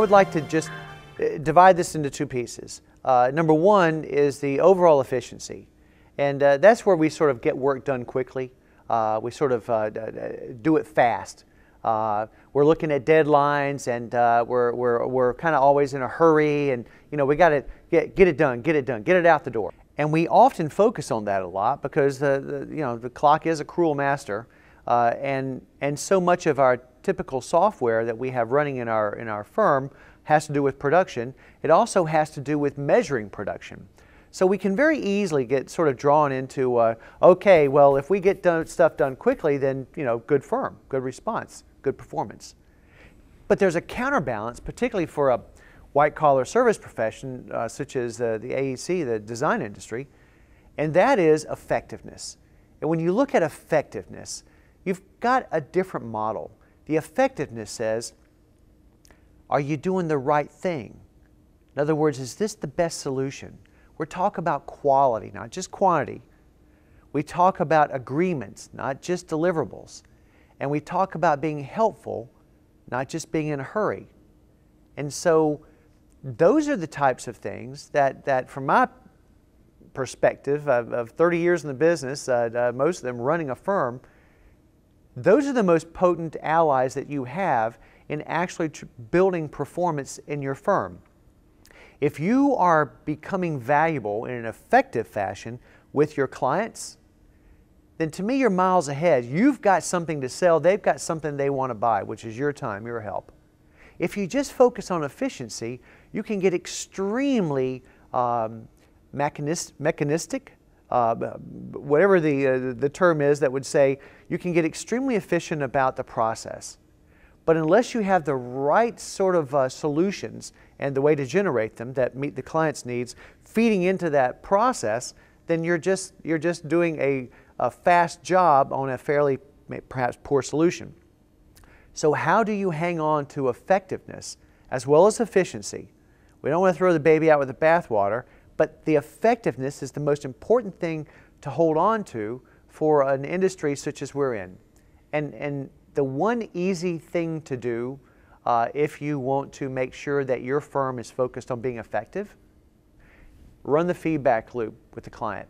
would like to just divide this into two pieces. Number one is the overall efficiency. And that's where we sort of get work done quickly. We sort of do it fast. We're looking at deadlines, and we're kind of always in a hurry, and we got to get it done, get it out the door. And we often focus on that a lot because the clock is a cruel master, and so much of our typical software that we have running in our firm has to do with production. It also has to do with measuring production. So we can very easily get sort of drawn into, okay, well, if we get stuff done quickly, then, good firm, good response, good performance. But there's a counterbalance, particularly for a white-collar service profession such as the AEC, the design industry, and that is effectiveness. And when you look at effectiveness, you've got a different model. The effectiveness says, are you doing the right thing? In other words, is this the best solution? We talk about quality, not just quantity. We talk about agreements, not just deliverables. And we talk about being helpful, not just being in a hurry. And so those are the types of things that from my perspective of 30 years in the business, most of them running a firm, those are the most potent allies that you have in actually building performance in your firm. If you are becoming valuable in an effective fashion with your clients, then to me you're miles ahead. You've got something to sell, they've got something they want to buy, which is your time, your help. If you just focus on efficiency, you can get extremely mechanistic, whatever the term is that would say, you can get extremely efficient about the process. But unless you have the right sort of solutions and the way to generate them that meet the client's needs, feeding into that process, then you're just doing a fast job on a fairly perhaps poor solution. So how do you hang on to effectiveness as well as efficiency? We don't want to throw the baby out with the bathwater, but the effectiveness is the most important thing to hold on to for an industry such as we're in. And the one easy thing to do if you want to make sure that your firm is focused on being effective, run the feedback loop with the client.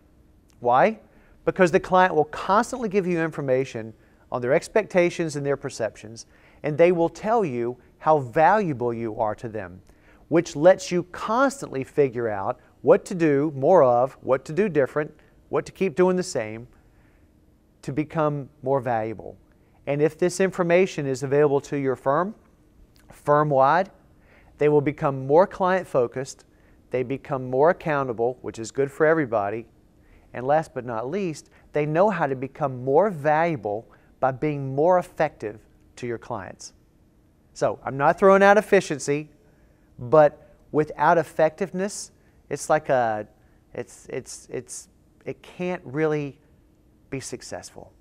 Why? Because the client will constantly give you information on their expectations and their perceptions, and they will tell you how valuable you are to them, which lets you constantly figure out what to do more of, what to do different, what to keep doing the same to become more valuable. And if this information is available to your firm, firm-wide, they will become more client-focused, they become more accountable, which is good for everybody, and last but not least, they know how to become more valuable by being more effective to your clients. So I'm not throwing out efficiency, but without effectiveness, it's like it can't really be successful.